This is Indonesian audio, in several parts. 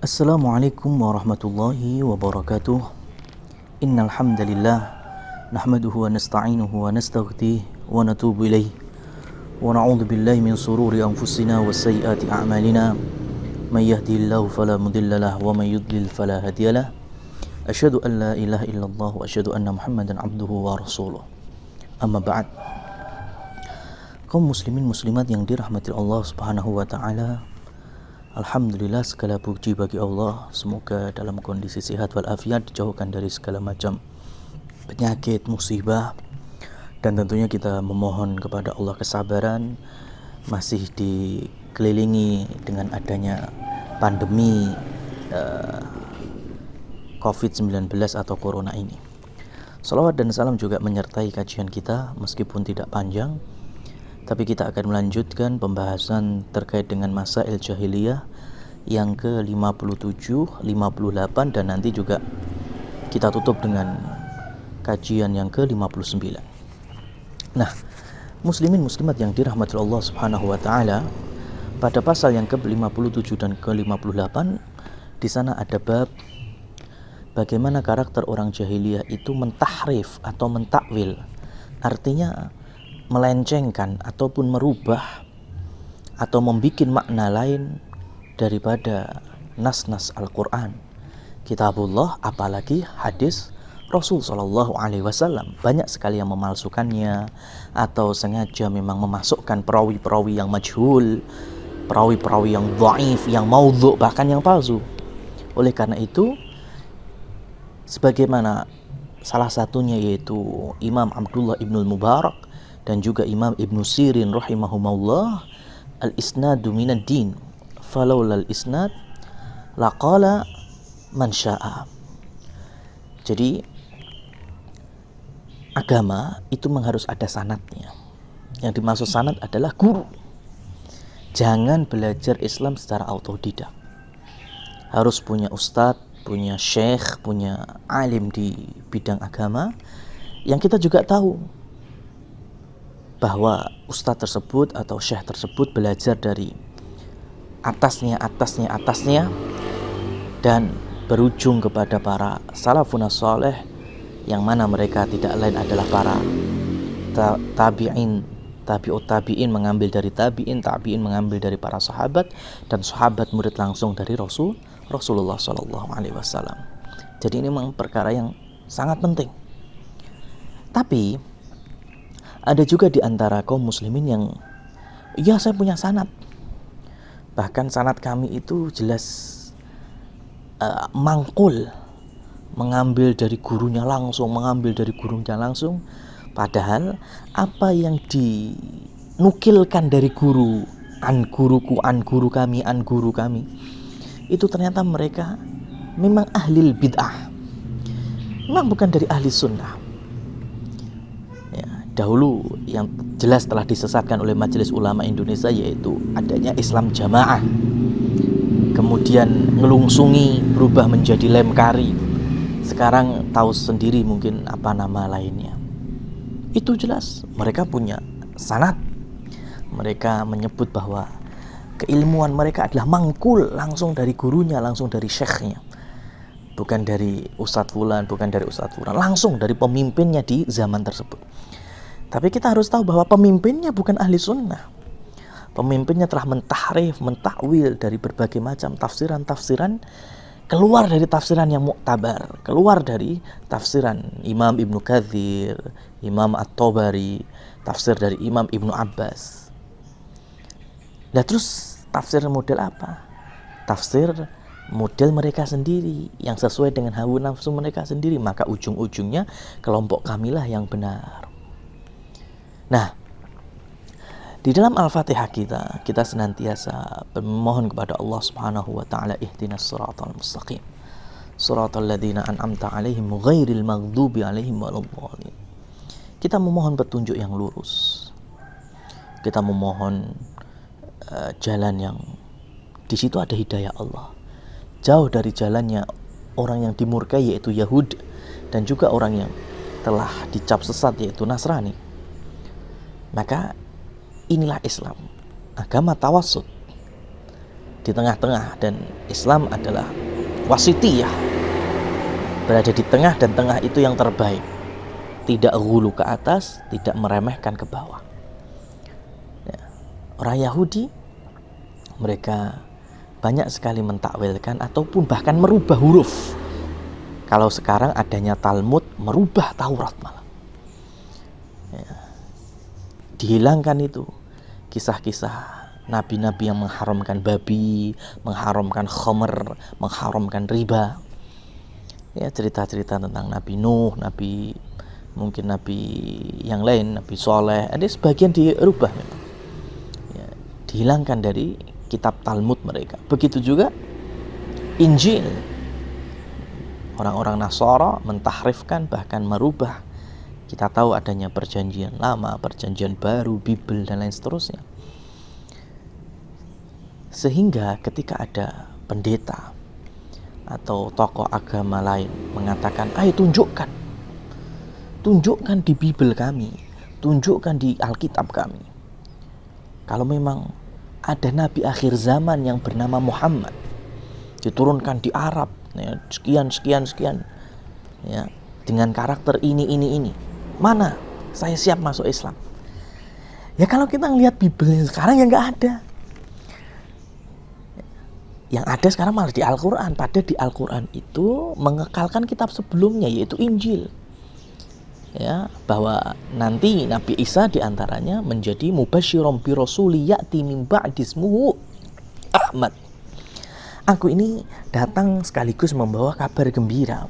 Assalamualaikum warahmatullahi wabarakatuh. Innal hamdalillah nahmaduhu wa nasta'inuhu wa nastaghfiruh wa natubu ilaih wa na'udzu billahi min shururi anfusina wa sayyiati a'malina may yahdihillahu fala mudhillalah wa may yudlil fala hadiyalah. Asyhadu an la ilaha illallah wa asyhadu anna Muhammadan abduhu wa rasuluh. Amma ba'd. Kaum muslimin muslimat yang dirahmati Allah Subhanahu wa taala, alhamdulillah, segala puji bagi Allah. Semoga dalam kondisi sehat walafiat, dijauhkan dari segala macam penyakit, musibah. Dan tentunya kita memohon kepada Allah kesabaran, masih dikelilingi dengan adanya pandemi COVID-19 atau Corona ini. Salawat dan salam juga menyertai kajian kita, meskipun tidak panjang, tapi kita akan melanjutkan pembahasan terkait dengan masail jahiliyah yang ke-57, 58, dan nanti juga kita tutup dengan kajian yang ke-59. Nah, muslimin muslimat yang dirahmati Allah Subhanahu wa taala, pada pasal yang ke-57 dan ke-58 di sana ada bab bagaimana karakter orang jahiliyah itu mentahrif atau mentakwil, artinya melencengkan ataupun merubah atau membuat makna lain daripada nas-nas Al-Quran, kitabullah, apalagi hadis Rasul Shallallahu Alaihi Wasallam. Banyak sekali yang memalsukannya atau sengaja memang memasukkan perawi-perawi yang majhul, perawi-perawi yang dhaif, yang maudhu', bahkan yang palsu. Oleh karena itu, sebagaimana salah satunya yaitu Imam Abdullah Ibnul Mubarak dan juga Imam Ibnu Sirin rahimahumullah, al-isnadu minad din falaulal isnad laqala man syaa. Jadi agama itu memang harus ada sanadnya. Yang dimaksud sanad adalah guru. Jangan belajar Islam secara autodidak. Harus punya ustadz, punya syekh, punya alim di bidang agama yang kita juga tahu bahwa ustadz tersebut atau syekh tersebut belajar dari atasnya dan berujung kepada para salafun saleh, yang mana mereka tidak lain adalah para tabi'in, tabi'ut tabi'in mengambil dari tabi'in, tabi'in mengambil dari para sahabat, dan sahabat murid langsung dari Rasulullah Sallallahu Alaihi Wasallam. Jadi ini memang perkara yang sangat penting. Tapi ada juga di antara kaum muslimin yang, ya, saya punya sanad, bahkan sanad kami itu jelas mangkul, mengambil dari gurunya langsung, padahal apa yang dinukilkan dari guru, an guruku, an guru kami, itu ternyata mereka memang ahli bid'ah, memang bukan dari ahli sunnah. Dahulu yang jelas telah disesatkan oleh Majelis Ulama Indonesia yaitu adanya Islam Jamaah, kemudian ngelungsungi berubah menjadi lem kari, sekarang tahu sendiri mungkin apa nama lainnya. Itu jelas mereka punya sanad, mereka menyebut bahwa keilmuan mereka adalah mangkul langsung dari gurunya, langsung dari syekhnya, bukan dari ustadz fulan, langsung dari pemimpinnya di zaman tersebut. Tapi kita harus tahu bahwa pemimpinnya bukan ahli sunnah. Pemimpinnya telah mentahrif, mentakwil dari berbagai macam tafsiran-tafsiran, keluar dari tafsiran yang muktabar, keluar dari tafsiran Imam Ibnu Katsir, Imam At-Tabari, tafsir dari Imam Ibnu Abbas. Nah, terus tafsir model apa? Tafsir model mereka sendiri yang sesuai dengan hawa nafsu mereka sendiri, maka ujung-ujungnya kelompok kamilah yang benar. Nah, di dalam Al-Fatihah kita senantiasa memohon kepada Allah Subhanahu wa taala, ihdinas siratal mustaqim, siratal ladzina an'amta 'alaihim ghairil maghdubi 'alaihim waladdallin. Kita memohon petunjuk yang lurus. Kita memohon jalan yang di situ ada hidayah Allah. Jauh dari jalannya orang yang dimurkai yaitu Yahud, dan juga orang yang telah dicap sesat yaitu Nasrani. Maka inilah Islam, agama tawassut. di tengah-tengah, dan Islam adalah wasitiyah, berada di tengah, dan tengah itu yang terbaik. Tidak hulu ke atas, tidak meremehkan ke bawah. Ya. Orang Yahudi, mereka banyak sekali mentakwilkan ataupun bahkan merubah huruf. Kalau sekarang adanya Talmud, merubah Taurat malah. Ya. Dihilangkan itu kisah-kisah nabi-nabi yang mengharamkan babi, mengharamkan khamr, mengharamkan riba. Ya, cerita-cerita tentang Nabi Nuh, mungkin nabi yang lain, Nabi Soleh, ada sebagian dirubah memang. Ya, dihilangkan dari kitab Talmud mereka. Begitu juga Injil. Orang-orang Nasara mentahrifkan, bahkan merubah. Kita tahu adanya perjanjian lama, perjanjian baru, Bible, dan lain seterusnya. Sehingga ketika ada pendeta atau tokoh agama lain mengatakan, ayo tunjukkan di Bible kami, tunjukkan di Alkitab kami, kalau memang ada nabi akhir zaman yang bernama Muhammad, diturunkan di Arab, ya, sekian, ya, dengan karakter ini, mana saya siap masuk Islam. Ya kalau kita ngelihat Bible sekarang ya nggak ada. Yang ada sekarang malah di Al-Quran. Padahal di Al-Quran itu mengekalkan kitab sebelumnya, yaitu Injil. Ya, bahwa nanti Nabi Isa diantaranya menjadi mubasyiron bi rasuli ya'ti min ba'di ismuhu Ahmad. Aku ini datang sekaligus membawa kabar gembira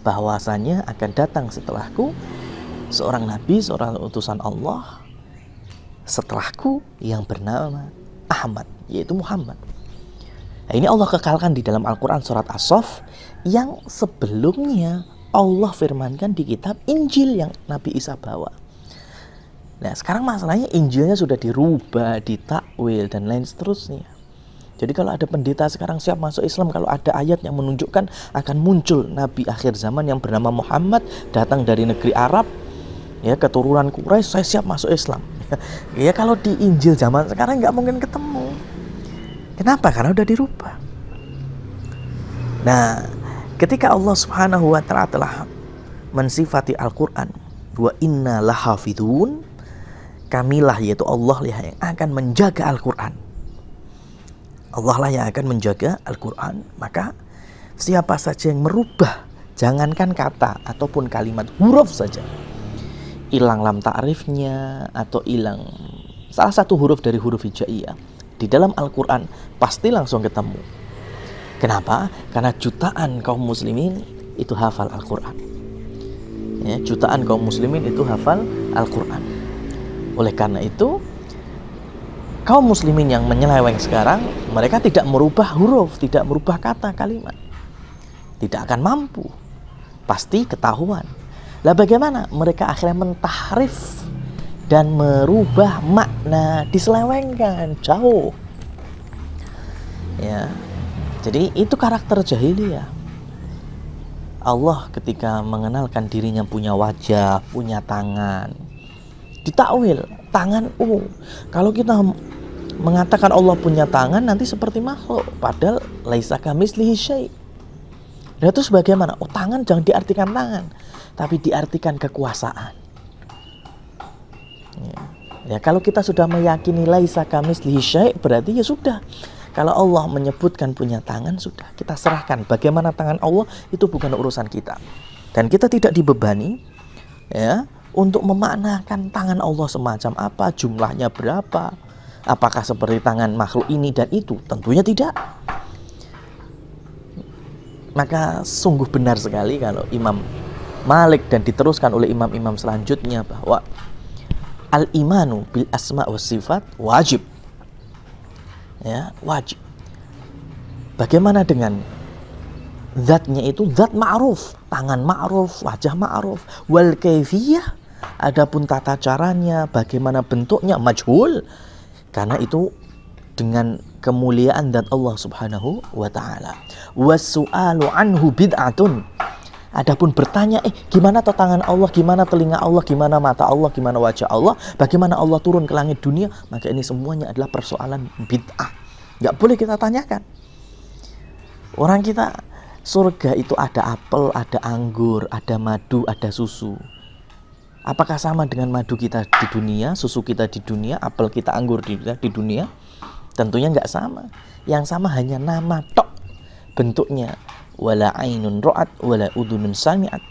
bahwasanya akan datang setelahku seorang nabi, seorang utusan Allah setelahku yang bernama Ahmad, yaitu Muhammad. Nah, ini Allah kekalkan di dalam Al-Quran surat As-Saff yang sebelumnya Allah firmankan di kitab Injil yang Nabi Isa bawa. Nah sekarang masalahnya Injilnya sudah dirubah, ditakwil, dan lain seterusnya. Jadi kalau ada pendeta sekarang siap masuk Islam, kalau ada ayat yang menunjukkan akan muncul Nabi akhir zaman yang bernama Muhammad, datang dari negeri Arab, ya keturunan Quraisy, saya siap masuk Islam. Ya kalau di Injil zaman sekarang nggak mungkin ketemu. Kenapa? Karena udah dirubah. Nah, ketika Allah Subhanahu wa ta'ala telah mensifati Al-Quran, wa inna lahafidun, kamilah, yaitu Allah yang akan menjaga Al-Quran. Allah lah yang akan menjaga Al-Quran. Maka siapa saja yang merubah, jangankan kata ataupun kalimat, huruf saja, hilang lam ta'rifnya atau hilang salah satu huruf dari huruf hijaiyah di dalam Al-Quran, pasti langsung ketemu. Kenapa? Karena jutaan kaum muslimin itu hafal Al-Quran. Ya, jutaan kaum muslimin itu hafal Al-Quran. Oleh karena itu, kaum muslimin yang menyeleweng sekarang, mereka tidak merubah huruf, tidak merubah kata, kalimat. Tidak akan mampu. Pasti ketahuan. Lah bagaimana? Mereka akhirnya mentahrif dan merubah makna, diselewengkan jauh. Ya. Jadi itu karakter jahiliyah. Allah ketika mengenalkan dirinya punya wajah, punya tangan, ditakwil, tangan. Kalau kita mengatakan Allah punya tangan, nanti seperti makhluk, padahal laisa kamitslihi syai'. Nah, terus bagaimana? Tangan jangan diartikan tangan, tapi diartikan kekuasaan. Ya, kalau kita sudah meyakini laisa kamitslihi syai', berarti ya sudah. Kalau Allah menyebutkan punya tangan, sudah kita serahkan. Bagaimana tangan Allah itu bukan urusan kita. Dan kita tidak dibebani ya untuk memaknakan tangan Allah semacam apa, jumlahnya berapa, apakah seperti tangan makhluk ini dan itu. Tentunya tidak. Maka sungguh benar sekali kalau Imam Malik dan diteruskan oleh imam-imam selanjutnya bahwa al-imanu bil asma wa sifat wajib. Ya, wajib. Bagaimana dengan zatnya itu? Zat ma'ruf, tangan ma'ruf, wajah ma'ruf. Wal kaifiyah, adapun tata caranya, bagaimana bentuknya, majhul. Karena itu dengan kemuliaan zat Allah Subhanahu wa ta'ala. Was-su'alu anhu bid'atun. Adapun bertanya, gimana tangan Allah, gimana telinga Allah, gimana mata Allah, gimana wajah Allah, bagaimana Allah turun ke langit dunia, maka ini semuanya adalah persoalan bid'ah Nggak boleh kita tanyakan. Orang kita, surga itu ada apel, ada anggur, ada madu, ada susu. Apakah sama dengan madu kita di dunia, susu kita di dunia, apel kita, anggur di dunia? Tentunya nggak sama. Yang sama hanya nama tok bentuknya. Wala ainun ra'at wala udunun sami'at.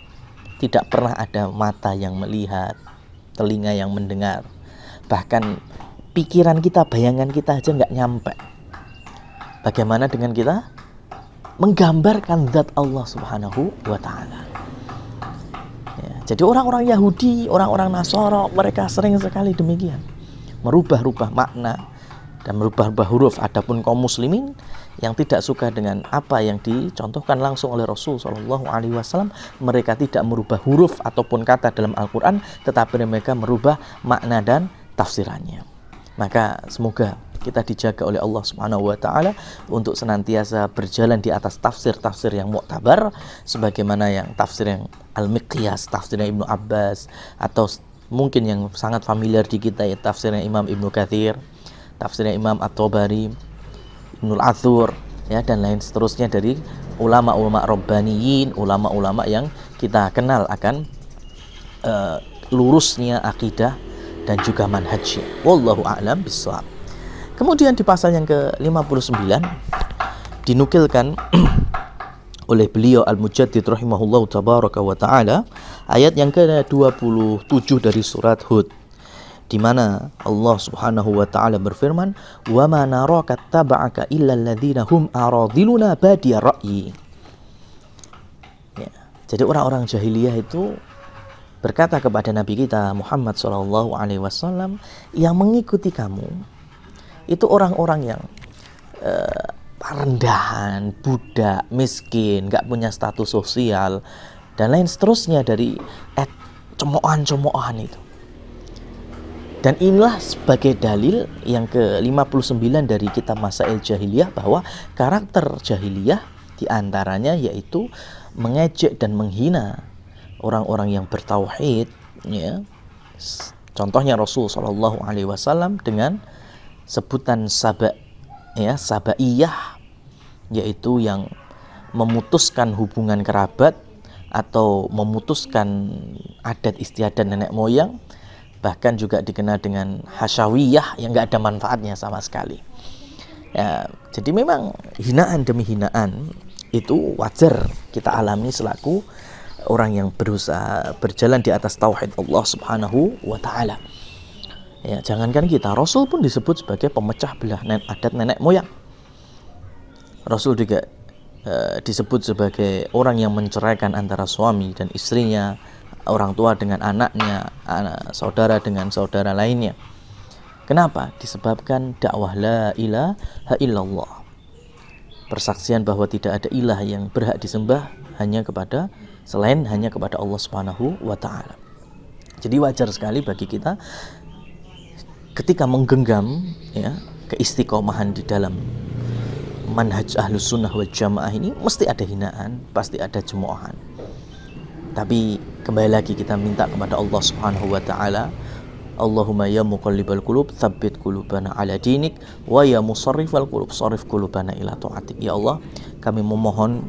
Tidak pernah ada mata yang melihat, telinga yang mendengar. Bahkan pikiran kita, bayangan kita aja nggak nyampe. Bagaimana dengan kita menggambarkan zat Allah Subhanahu wa ta'ala? Ya, jadi orang-orang Yahudi, orang-orang Nasara, mereka sering sekali demikian, merubah-rubah makna dan merubah-rubah huruf. Adapun kaum muslimin yang tidak suka dengan apa yang dicontohkan langsung oleh Rasul Shallallahu Alaihi Wasallam, mereka tidak merubah huruf ataupun kata dalam Al-Quran, tetapi mereka merubah makna dan tafsirannya. Maka semoga kita dijaga oleh Allah Subhanahu wa taala untuk senantiasa berjalan di atas tafsir-tafsir yang muktabar, sebagaimana yang tafsir yang Al-Miqyas, tafsirnya Ibnu Abbas, atau mungkin yang sangat familiar di kita ya tafsirnya Imam Ibnu Katsir, tafsirnya Imam At-Tabari, Ibnul Athur, ya, dan lain seterusnya dari ulama-ulama rabbaniyin, ulama-ulama yang kita kenal akan lurusnya akidah dan juga manhajnya. Wallahu a'lam bishawab. Kemudian di pasal yang ke-59 dinukilkan oleh beliau Al-Mujaddid rahimahullahu tabaraka wa ta'ala ayat yang ke-27 dari surat Hud, di mana Allah Subhanahu wa taala berfirman, "Wa ma naraka taba'aka illa alladziina hum aradiluna badiya ra'yi." Ya, jadi orang-orang jahiliyah itu berkata kepada Nabi kita Muhammad sallallahu alaihi wasallam, yang mengikuti kamu itu orang-orang yang rendahan, budak, miskin, gak punya status sosial, dan lain seterusnya dari cemoohan-cemoohan itu. Dan inilah sebagai dalil yang ke-59 dari kitab Masail Jahiliyah, bahwa karakter jahiliyah diantaranya yaitu mengejek dan menghina orang-orang yang bertauhid, ya. Contohnya Rasul Shallallahu Alaihi Wasallam dengan sebutan sabaiyah, yaitu yang memutuskan hubungan kerabat atau memutuskan adat istiadat nenek moyang, bahkan juga dikenal dengan hasyawiyah yang nggak ada manfaatnya sama sekali. Ya, jadi memang hinaan demi hinaan itu wajar kita alami selaku orang yang berusaha berjalan di atas tauhid Allah Subhanahu wa taala. Ya, jangankan kita, Rasul pun disebut sebagai pemecah belah adat nenek moyang. Rasul juga disebut sebagai orang yang menceraikan antara suami dan istrinya, orang tua dengan anaknya, saudara dengan saudara lainnya. Kenapa? Disebabkan dakwah la ilaha illallah, persaksian bahwa tidak ada ilah yang berhak disembah selain hanya kepada Allah Subhanahu wa taala. Jadi wajar sekali bagi kita ketika menggenggam, ya, keistiqomahan di dalam manhaj Ahlus Sunnah wal Jamaah ini, mesti ada hinaan, pasti ada cemoohan. Tapi kembali lagi kita minta kepada Allah Subhanahu wa taala, Allahumma ya muqallibal qulub tsabbit qulubana ala dinik, wa ya musarrifal qulub sarrif qulubana ila taatik. Ya Allah, kami memohon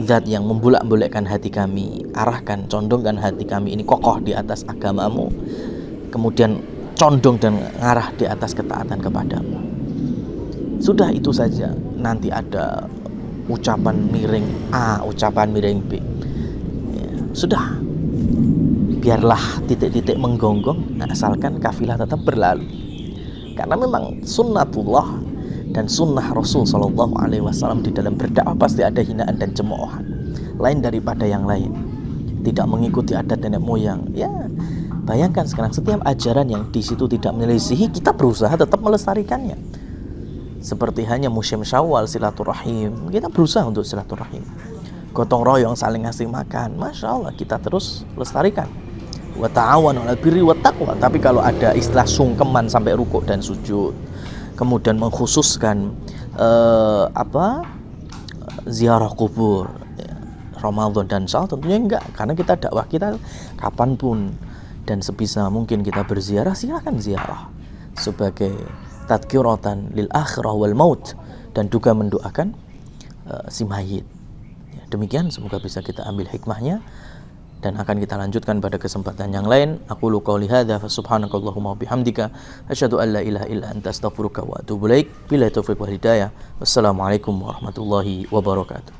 zat yang membulak-bulikkan hati kami, arahkan, condongkan hati kami ini kokoh di atas agamamu, kemudian condong dan ngarah di atas ketaatan kepadamu. Sudah itu saja, nanti ada ucapan miring A, ucapan miring B, ya, sudah, biarlah titik-titik menggonggong, asalkan kafilah tetap berlalu. Karena memang sunnatullah dan sunnah Rasul Shallallahu Alaihi Wasallam di dalam berdakwah pasti ada hinaan dan cemoohan, lain daripada yang lain. Tidak mengikuti adat nenek moyang, ya. Bayangkan sekarang setiap ajaran yang di situ tidak menyelisihi, kita berusaha tetap melestarikannya. Seperti hanya musim Syawal, silaturahim, kita berusaha untuk silaturahim. Gotong royong, saling ngasih makan, masya Allah, kita terus lestarikan. Wa ta'awanu 'alal birri wat taqwa. Tapi kalau ada istilah sungkeman sampai rukuk dan sujud, kemudian mengkhususkan ziarah kubur, ya, Ramadan dan Syawal, tentunya enggak, karena kita dakwah kita kapanpun dan sebisa mungkin kita berziarah, silakan ziarah sebagai tadhkiratan lil akhirah wal maut, dan juga mendoakan si mayit. Ya, demikian, semoga bisa kita ambil hikmahnya dan akan kita lanjutkan pada kesempatan yang lain. Aqulu qouli hadza fa subhanakallahumma wa bihamdika asyhadu an la ilaha illa anta astaghfiruka wa atubu ilaik. Billahi taufiq wal hidayah. Wassalamualaikum warahmatullahi wabarakatuh.